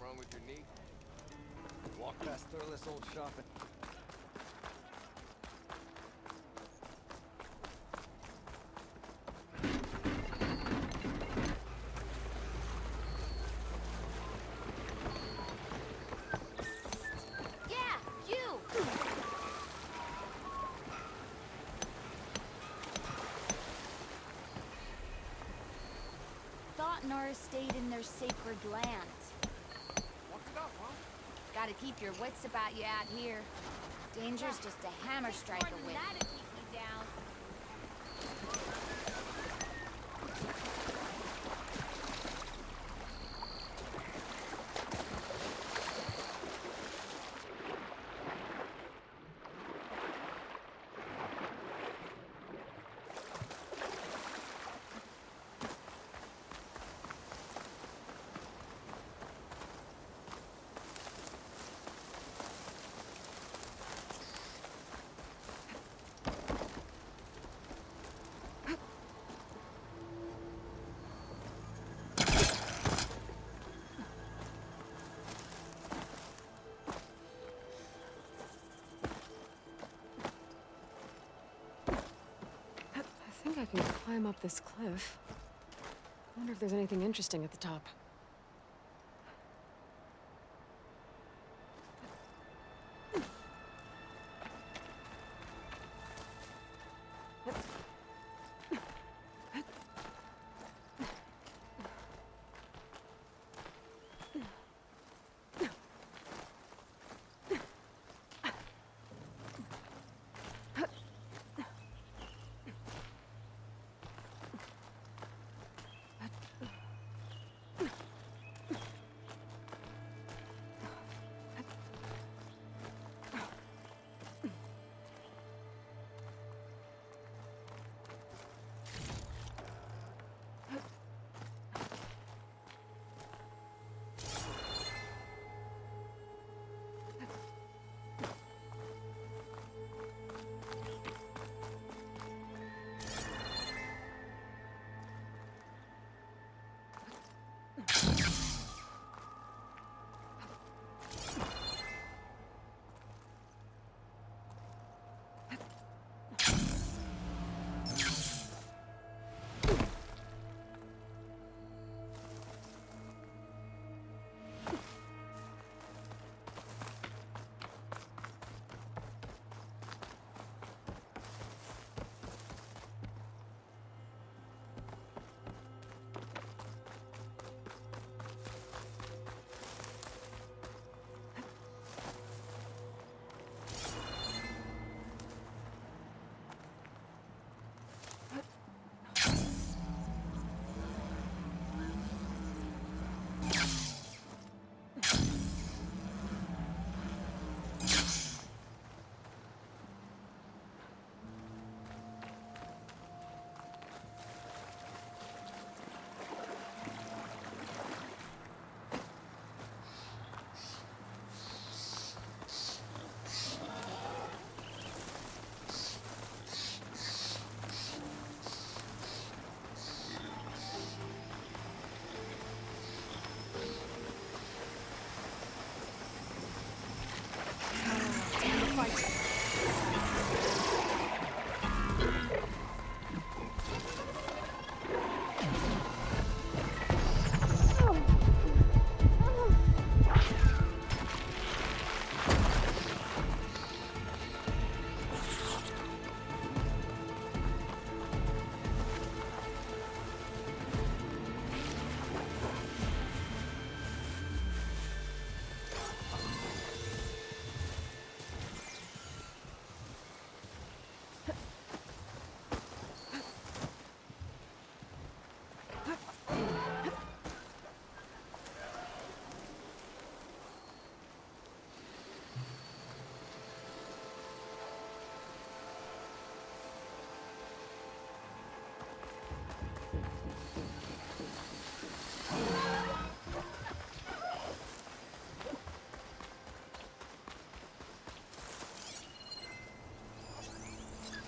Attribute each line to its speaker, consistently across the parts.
Speaker 1: wrong with your knee? Walk past Thurless old shop and...
Speaker 2: Thought Nora stayed in their sacred lands.
Speaker 1: Walk it off, huh?
Speaker 2: Gotta keep your wits about you out here. Danger's just a hammer strike away. That'll keep me down.
Speaker 3: I think I can climb up this cliff. I wonder if there's anything interesting at the top.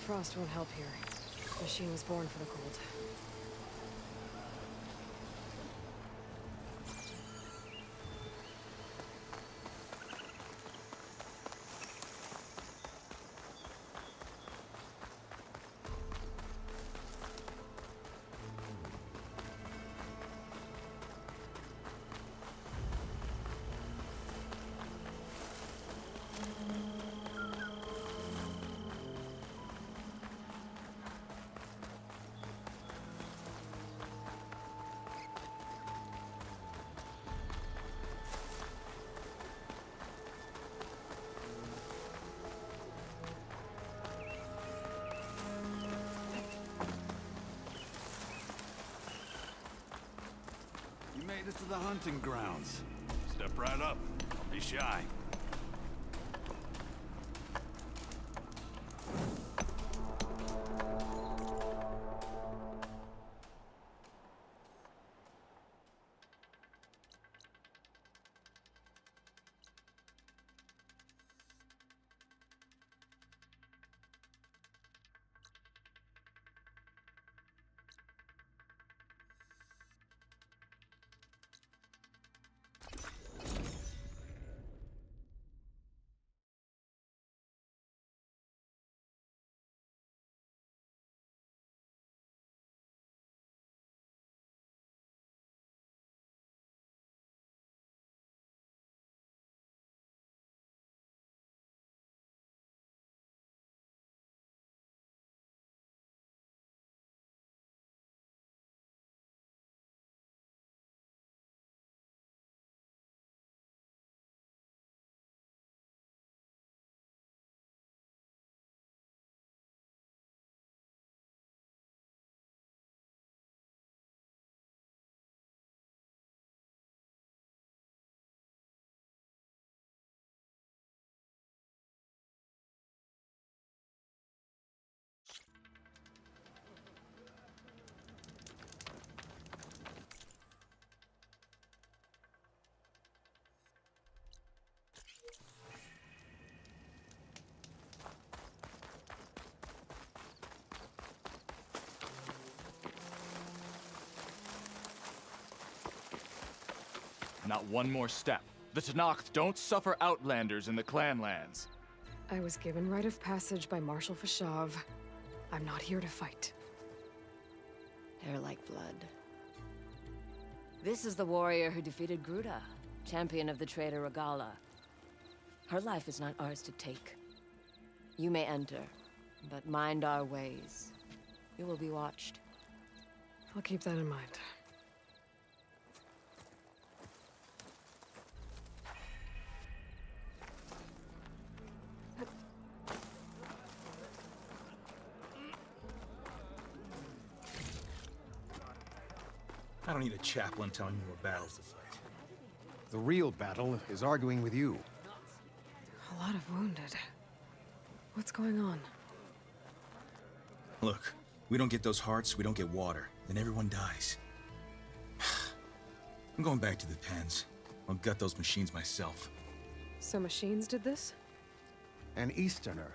Speaker 3: Frost won't help here. The machine was born for the cold.
Speaker 1: This is the hunting grounds.
Speaker 4: Step right up. Don't be shy.
Speaker 5: Not one more step. The Tenakth don't suffer outlanders in the Clanlands.
Speaker 3: I was given rite of passage by Marshal Fashav. I'm not here to fight.
Speaker 6: Hair like blood. This is the warrior who defeated Gruta, champion of the traitor Regala. Her life is not ours to take. You may enter, but mind our ways. You will be watched.
Speaker 3: I'll keep that in mind.
Speaker 7: I don't need a chaplain telling me what battles to fight.
Speaker 1: The real battle is arguing with you.
Speaker 3: A lot of wounded. What's going on?
Speaker 7: Look, we don't get those hearts, we don't get water. Then everyone dies. I'm going back to the pens. I'll gut those machines myself.
Speaker 3: So machines did this?
Speaker 1: An Easterner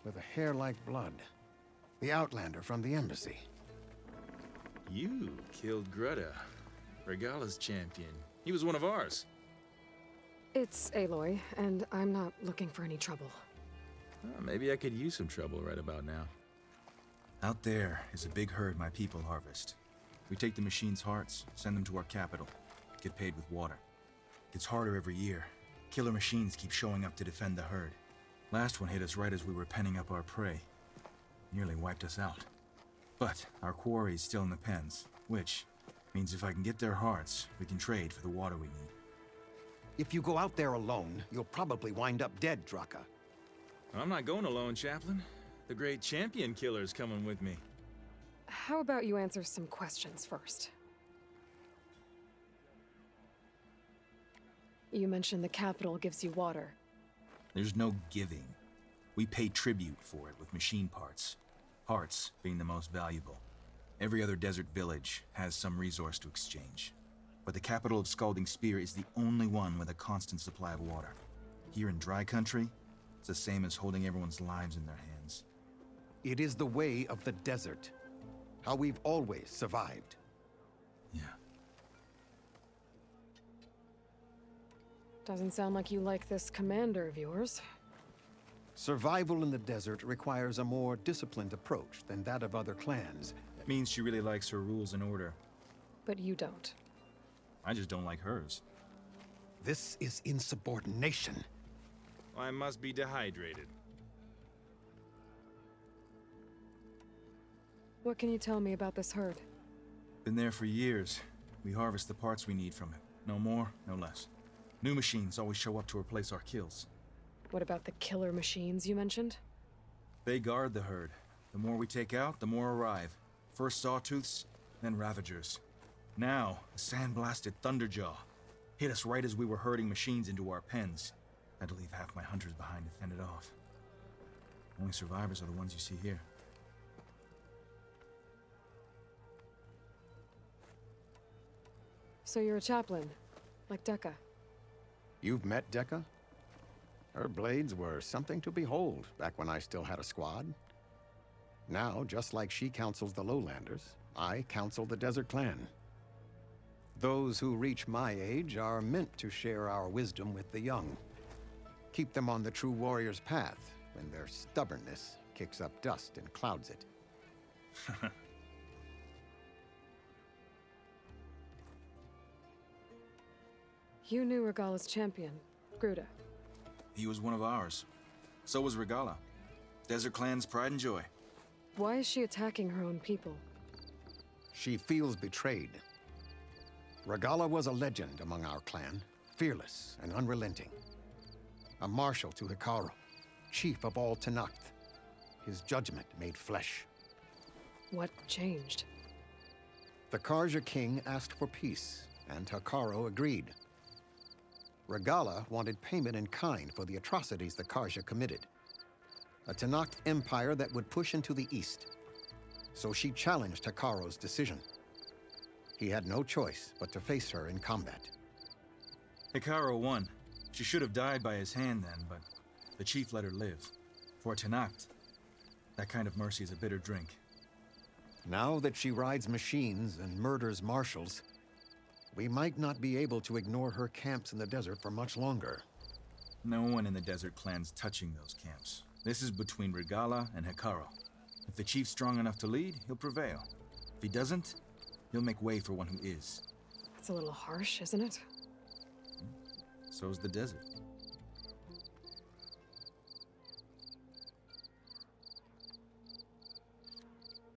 Speaker 1: with a hair like blood. The Outlander from the embassy.
Speaker 8: You killed Greta, Regala's champion. He was one of ours.
Speaker 3: It's Aloy, and I'm not looking for any trouble.
Speaker 8: Maybe I could use some trouble right about now.
Speaker 7: Out there is a big herd my people harvest. We take the machines' hearts, send them to our capital, get paid with water. Gets harder every year. Killer machines keep showing up to defend the herd. Last one hit us right as we were penning up our prey. Nearly wiped us out. But our quarry is still in the pens, which means if I can get their hearts, we can trade for the water we need.
Speaker 1: If you go out there alone, you'll probably wind up dead, Draka.
Speaker 8: I'm not going alone, Chaplain. The great champion killer's coming with me.
Speaker 3: How about you answer some questions first? You mentioned the capital gives you water.
Speaker 7: There's no giving. We pay tribute for it with machine parts. Hearts being the most valuable. Every other desert village has some resource to exchange. But the capital of Scalding Spear is the only one with a constant supply of water. Here in dry country, it's the same as holding everyone's lives in their hands.
Speaker 1: It is the way of the desert. How we've always survived.
Speaker 7: Yeah.
Speaker 3: Doesn't sound like you like this commander of yours.
Speaker 1: Survival in the desert requires a more disciplined approach than that of other clans.
Speaker 7: That means she really likes her rules and order.
Speaker 3: But you don't.
Speaker 7: I just don't like hers.
Speaker 1: This is insubordination.
Speaker 8: I must be dehydrated.
Speaker 3: What can you tell me about this herd?
Speaker 7: Been there for years. We harvest the parts we need from it. No more, no less. New machines always show up to replace our kills.
Speaker 3: What about the killer machines you mentioned?
Speaker 7: They guard the herd. The more we take out, the more arrive. First sawtooths, then ravagers. Now, a sand-blasted Thunderjaw hit us right as we were herding machines into our pens. Had to leave half my hunters behind to fend it off. Only survivors are the ones you see here.
Speaker 3: So you're a chaplain, like Dekka.
Speaker 1: You've met Dekka? Her blades were something to behold back when I still had a squad. Now, just like she counsels the Lowlanders, I counsel the Desert Clan. Those who reach my age are meant to share our wisdom with the young. Keep them on the true warrior's path when their stubbornness kicks up dust and clouds it.
Speaker 3: You knew Regala's champion, Gruda.
Speaker 7: He was one of ours. So was Regala. Desert Clan's pride and joy.
Speaker 3: Why is she attacking her own people?
Speaker 1: She feels betrayed. Regala was a legend among our clan, fearless and unrelenting. A marshal to Hekarro, chief of all Tenakth. His judgment made flesh.
Speaker 3: What changed?
Speaker 1: The Karja king asked for peace, and Hekarro agreed. Regala wanted payment in kind for the atrocities the Karja committed. A Tenakth empire that would push into the east. So she challenged Hekarro's decision. He had no choice but to face her in combat.
Speaker 7: Hekarro won. She should have died by his hand then, but the chief let her live. For Tenakth, that kind of mercy is a bitter drink.
Speaker 1: Now that she rides machines and murders marshals, we might not be able to ignore her camps in the desert for much longer.
Speaker 7: No one in the Desert Clan's touching those camps. This is between Regala and Hekarro. If the chief's strong enough to lead, he'll prevail. If he doesn't, he'll make way for one who is.
Speaker 3: That's a little harsh, isn't it?
Speaker 7: So's the desert.